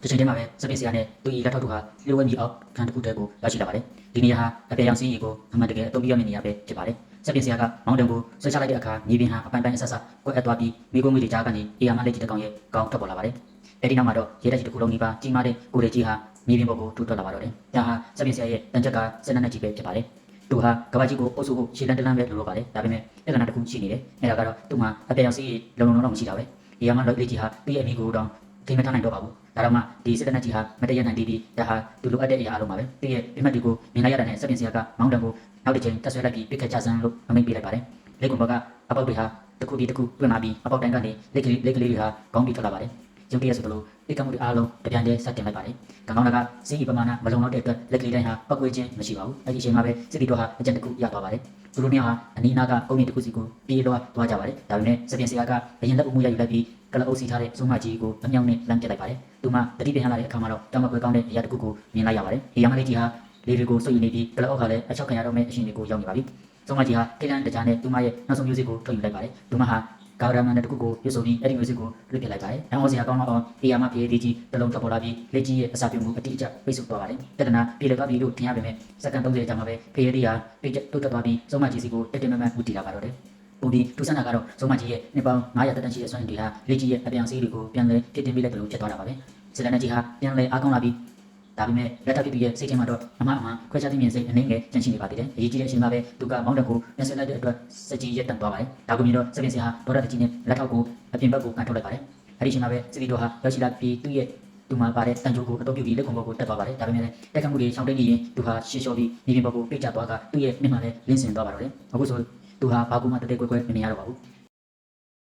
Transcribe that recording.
တစ်ချိန်တည်းမှာပဲစပင်ဆရာနဲ့သူဤလက်ထောက်တို့ဟာလျှို့ဝှက်မြေအောက်ခံတစ်ခုတည်းကိုရောက်ရှိလာပါတယ်ဒီနေရာဟာအပေရောင်စီးရီကိုအမှန်တကယ်အသုံးပြရမယ့်နေရာပဲဖြစ်ပါတယ်စပင်ဆရာကမောင်းတံကိုဆွဲချလိုက်တဲ့အခါမြေပြင်ဟာအပိုင်းပိုင်းအဆက်ဆက်ကွက်အပ်သွားပြီးမိကုံးမိတွေကြားကနေအေယာမလက်ကြီးတစ်ကောင်ရဲ့ကောင်းထွက်ပေါ်လာပါတယ်အဲဒီနောက်မှာတော့ရဲတပ်ကြီးတစ်ခုလုံးဒီပါကြီးမားတဲ့ကိုယ်ရကြီးဟာမြေပြင်ပေါ်ကိုထူထွက်လာပါတော့တယ်ဒါဟာစပင်ဆရာရဲ့တန်ချက်ကစနက်နဲ့ကြီးပဲဖြစ်ပါတယ်သူဟာကဘာကြီးကိုအုပ်စုဖို့ရှေ့တန်းတန်းပဲလိုပါတယ်ဒါပေမဲ့ပြဿနာတစ်ခုရှိနေတယ်အဲဒါကတော့သူ့မှာအပေရောင်စီးရီလုံလုံလောက်မရှိတာပဲအေယာမလက်ကြီးဟာသူ့ရဲ့အမိကိုတော့ထိမထားနိုင်တော့ပါဘူးဒါတော့မှဒီစစ်တပ်ကြီးဟာမတည့်ရနိုင်ပြီးဒါဟာသူလိုအပ်တဲ့အရာအလုံးပါပဲတည့်ရဲ့ပြမတ်ဒီကိုမြင်လိုက်ရတဲ့နဲ့စပင်ဆရာကမောင်းတံကိုနောက်တစ်ချိန်တက်ဆွဲလိုက်ပြီးပြစ်ခတ်ချစမ်းလို့အမိန့်ပေးလိုက်ပါတယ်လက်ကွန်ဘကအပေါက်တွေဟာတစ်ခုပြီးတစ်ခုတွင်လာပြီးအပေါက်တိုင်းကနေလက်ကလေးတွေဟာခေါင်းပြီးထွက်လာပါတယ်ရုပ်တရက်ဆိုသလိုဒီကမှုတွေအားလုံးတပြန်တည်းစတင်လိုက်ပါတယ်ကံကောင်းတာကစီးရီပမာဏမလုံလောက်တဲ့အတွက်လက်ကလေးတိုင်းဟာပောက်ကွေးခြင်းမရှိပါဘူးအဲဒီအချိန်မှာပဲစစ်တီတော်ဟာအကြံတစ်ခုရသွားပါတယ်သူတို့နှစ်ဟာအနီးနားကကုန်းမြင့်တစ်ခုစီကိုပြေးလွှားသွားကြပါတယ်ဒါပေမဲ့စပင်ဆရာကအရင်လက်ဦးမှုရယူလိုက်ပြီးကလအုပ်စီထားတဲ့စုံမကြီးကိုအမြောက်နဲ့လမ်းပြလိုက်ပါတယ်သူမှတတိပင်လာတဲ့အခါမှာတော့တောင်မကွယ်ကောင်းတဲ့အရာတစ်ခုကိုမြင်လိုက်ရပါတယ်ဒီရမလေးကြီးဟာလေတွေကိုစွတ်ယူနေပြီးကလအုပ်ကလည်းအချောက်ခံရတော့မယ့်အရှင်တွေကိုရောက်နေပါပြီစုံမကြီးဟာထိတ်လန့်တကြားနဲ့သူမရဲ့နောက်ဆုံးမျိုးစစ်ကိုထုတ်ယူလိုက်ပါတယ်သူမဟာကာရမန်တဲ့တစ်ခုကိုရွတ်ဆိုပြီးအဲ့ဒီမျိုးစစ်ကိုလွှတ်ပြလိုက်ပါတယ်။အောင်စရာကောင်းတော့အေယာမပြေးဒီကြီးတလုံးထွက်ပေါ်လာပြီးလက်ကြီးရဲ့အစာပြုံမှုအတိအကျပိတ်ဆို့သွားပါတယ်။တဒနာပြေလည်သွားပြီလို့ထင်ရပေမဲ့စက္ကန့်30ကြာမှပဲဖေးရည်ဟာပိတ်တုတ်တက်သွားပြီးစုံမကြီးစီကိုတက်တက်မမဦးတည်လာပါတော့တယ်။ပူပြီးဒုစနာကတော့စုံမကြီးရဲ့နှစ်ပေါင်း900တက်တန်းရှိတဲ့စွမ်းရည်တွေဟာလက်ကြီးရဲ့အပြောင်စီးတွေကိုပြန်လဲပြစ်တင်ပေးလိုက်တယ်လို့ဖြစ်သွားတာပါပဲ။စစ်လက်နဲ့ကြီးဟာပြန်လဲအားကောင်းလာပြီးဒါပေမဲ့လက်ထပ်ပြည်သူရဲ့စိတ်ထဲမှာတော့အမှားခွဲခြားသိမြင်စိတ်အနေငယ်ကျန်ရှိနေပါသေးတယ်။အရေးကြီးတဲ့အချိန်မှာပဲသူကမောင်းတကိုပြန်ဆွဲလိုက်တဲ့အတွက်စက်ကြီးရက်တန်သွားပါတယ်။ဒါကမြင်တော့စပင်စီဟာဒေါ်ရတကြီးနဲ့လက်ထောက်ကိုအပြင်ဘက်ကိုကန်ထုတ်လိုက်ပါတယ်။အဲဒီအချိန်မှာပဲစစ်တီတော်ဟာရောက်ရှိလာပြီးသူ့မှာပါတဲ့တန်ကြိုးကိုအတော့ပြုပြီးလက်ခုံဘောကိုတက်သွားပါတယ်။ဒါပေမဲ့တက်ခတ်မှုတွေရှောင်တိတ်နေရင်သူဟာရှေ့လျှော်ပြီးမြေပြင်ဘောကိုပိတ်ချသွားကသူ့ရဲ့မျက်မှန်နဲ့လင်းစင်သွားပါတော့တယ်။အခုဆိုသူဟာဘာကူမှတတိတ်ကွဲကွဲမမြင်ရတော့ပါဘူး။